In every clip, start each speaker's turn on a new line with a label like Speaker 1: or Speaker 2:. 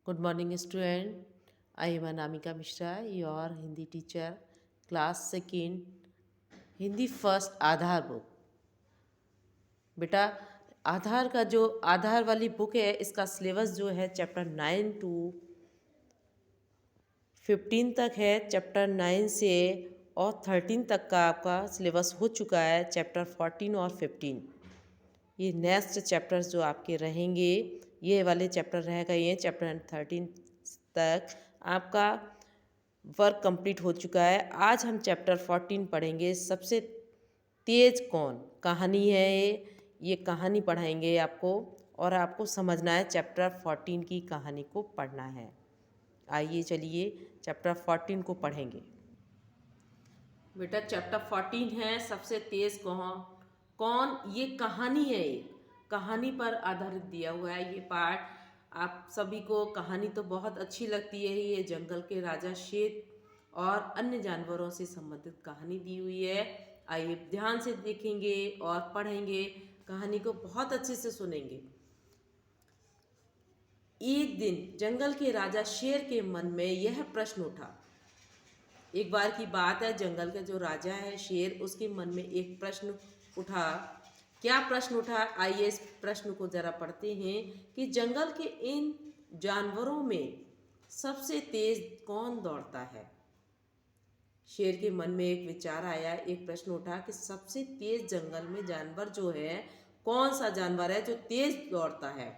Speaker 1: Good morning, student. I am Anamika Mishra, your Hindi teacher, class second, Hindi first Aadhaar book. बेटा, आधार का जो आधार वाली book है, इसका सिलेबस जो है चैप्टर 9 टू 15 तक है। चैप्टर 9 से और 13 तक का आपका सिलेबस हो चुका है। चैप्टर 14 और 15 ये नेक्स्ट चैप्टर्स जो आपके रहेंगे, ये वाले चैप्टर रह गए हैं। चैप्टर 13 तक आपका वर्क कंप्लीट हो चुका है। आज हम चैप्टर 14 पढ़ेंगे। सबसे तेज कौन कहानी है ये कहानी पढ़ाएंगे आपको, और आपको समझना है चैप्टर 14 की कहानी को पढ़ना है। आइए चलिए चैप्टर 14 को पढ़ेंगे। बेटा, चैप्टर 14 है सबसे तेज कौन कौन ये कहानी है। ये कहानी पर आधारित दिया हुआ है। ये पार्ट आप सभी को कहानी तो बहुत अच्छी लगती है। ये जंगल के राजा शेर और अन्य जानवरों से संबंधित कहानी दी हुई है। आइए ध्यान से देखेंगे और पढ़ेंगे, कहानी को बहुत अच्छे से सुनेंगे। एक दिन जंगल के राजा शेर के मन में यह प्रश्न उठा। एक बार की बात है, जंगल का जो राजा है शेर, उसके मन में एक प्रश्न उठा। क्या प्रश्न उठा, आइए इस प्रश्न को जरा पढ़ते हैं कि जंगल के इन जानवरों में सबसे तेज कौन दौड़ता है। शेर के मन में एक विचार आया, एक प्रश्न उठा कि सबसे तेज जंगल में जानवर जो है, कौन सा जानवर है जो तेज दौड़ता है।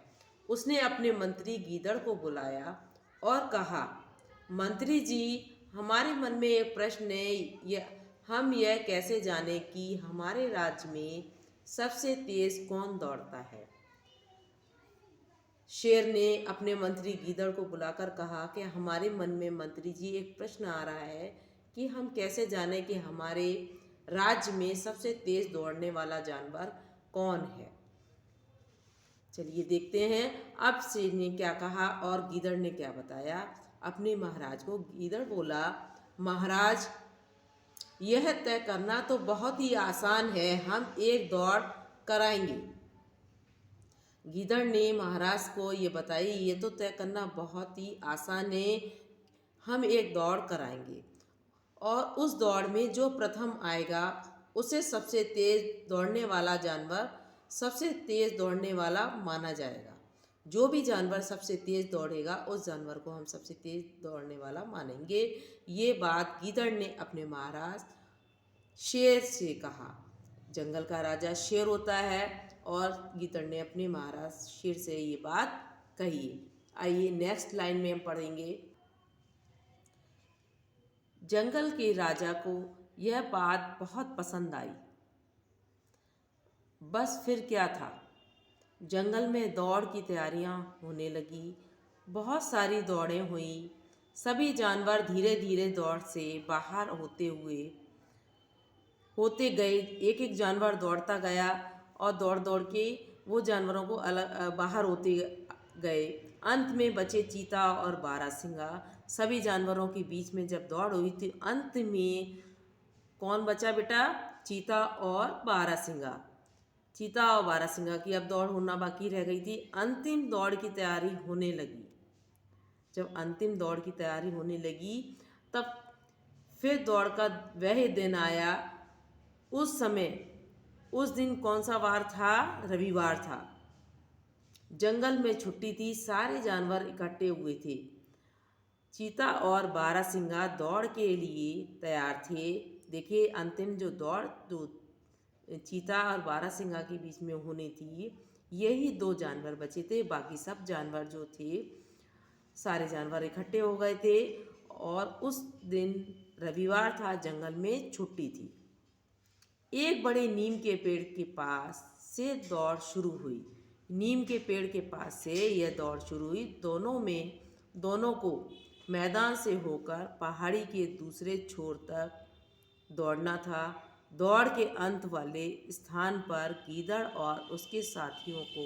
Speaker 1: उसने अपने मंत्री गीदड़ को बुलाया और कहा, मंत्री जी, हमारे मन में एक प्रश्न है, हम यह कैसे जाने कि हमारे राज्य में सबसे तेज कौन दौड़ता है। शेर ने अपने मंत्री गीदड़ को बुलाकर कहा कि हमारे मन में मंत्री जी एक प्रश्न आ रहा है कि हम कैसे जाने कि हमारे राज्य में सबसे तेज दौड़ने वाला जानवर कौन है। चलिए देखते हैं अब शेर ने क्या कहा और गीदड़ ने क्या बताया अपने महाराज को। गीदड़ बोला, महाराज, यह तय करना तो बहुत ही आसान है, हम एक दौड़ कराएंगे। गीदड़ ने महाराज को ये बताई, ये तो तय करना बहुत ही आसान है, हम एक दौड़ कराएंगे और उस दौड़ में जो प्रथम आएगा उसे सबसे तेज दौड़ने वाला जानवर सबसे तेज दौड़ने वाला माना जाएगा। जो भी जानवर सबसे तेज दौड़ेगा उस जानवर को हम सबसे तेज दौड़ने वाला मानेंगे। ये बात गीदड़ ने अपने महाराज शेर से कहा। जंगल का राजा शेर होता है और गीदड़ ने अपने महाराज शेर से ये बात कही। आइए नेक्स्ट लाइन में हम पढ़ेंगे। जंगल के राजा को यह बात बहुत पसंद आई। बस फिर क्या था, जंगल में दौड़ की तैयारियां होने लगी। बहुत सारी दौड़ें हुई। सभी जानवर धीरे धीरे दौड़ से बाहर होते गए। एक एक जानवर दौड़ता गया और दौड़ दौड़ के वो जानवरों को अलग बाहर होते गए। अंत में बचे चीता और बारहसिंगा। सभी जानवरों के बीच में जब दौड़ हुई थी, अंत में कौन बचा बेटा, चीता और बारहसिंगा। चीता और बारहसिंगा की अब दौड़ होना बाकी रह गई थी। अंतिम दौड़ की तैयारी होने लगी। जब अंतिम दौड़ की तैयारी होने लगी तब फिर दौड़ का वह दिन आया। उस समय उस दिन कौन सा वार था, रविवार था। जंगल में छुट्टी थी, सारे जानवर इकट्ठे हुए थे। चीता और बारहसिंगा दौड़ के लिए तैयार थे। देखिए अंतिम जो दौड़ जो चीता और बारहसिंगा के बीच में होनी थी, यही दो जानवर बचे थे। बाकी सब जानवर जो थे, सारे जानवर इकट्ठे हो गए थे और उस दिन रविवार था, जंगल में छुट्टी थी। एक बड़े नीम के पेड़ के पास से दौड़ शुरू हुई। नीम के पेड़ के पास से यह दौड़ शुरू हुई। दोनों को मैदान से होकर पहाड़ी के दूसरे छोर तक दौड़ना था। दौड़ के अंत वाले स्थान पर गीदड़ और उसके साथियों को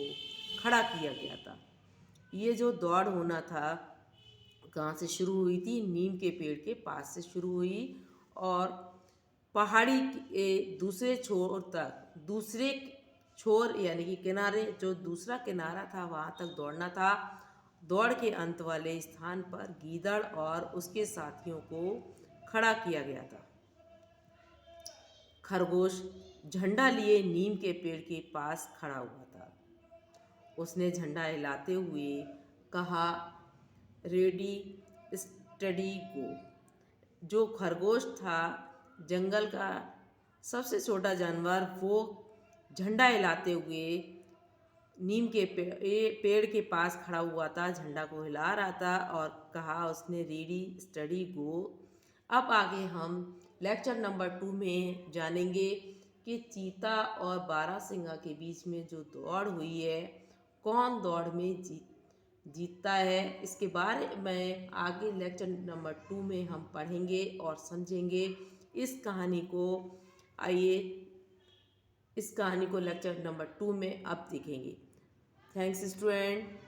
Speaker 1: खड़ा किया गया था। ये जो दौड़ होना था, कहाँ से शुरू हुई थी, नीम के पेड़ के पास से शुरू हुई और पहाड़ी के दूसरे छोर तक, दूसरे छोर यानी कि किनारे, जो दूसरा किनारा था वहाँ तक दौड़ना था। दौड़ के अंत वाले स्थान पर गीदड़ और उसके साथियों को खड़ा किया गया था। खरगोश झंडा लिए नीम के पेड़ के पास खड़ा हुआ था। उसने झंडा हिलाते हुए कहा, रेडी स्टडी गो। जो खरगोश था, जंगल का सबसे छोटा जानवर, वो झंडा हिलाते हुए नीम के पेड़ के पास खड़ा हुआ था, झंडा को हिला रहा था और कहा उसने, रेडी स्टडी गो। अब आगे हम लेक्चर नंबर 2 में जानेंगे कि चीता और बारहसिंगा के बीच में जो दौड़ हुई है, कौन दौड़ में जीतता है। इसके बारे में आगे लेक्चर नंबर 2 में हम पढ़ेंगे और समझेंगे इस कहानी को। आइए इस कहानी को लेक्चर नंबर 2 में अब देखेंगे। Thanks student.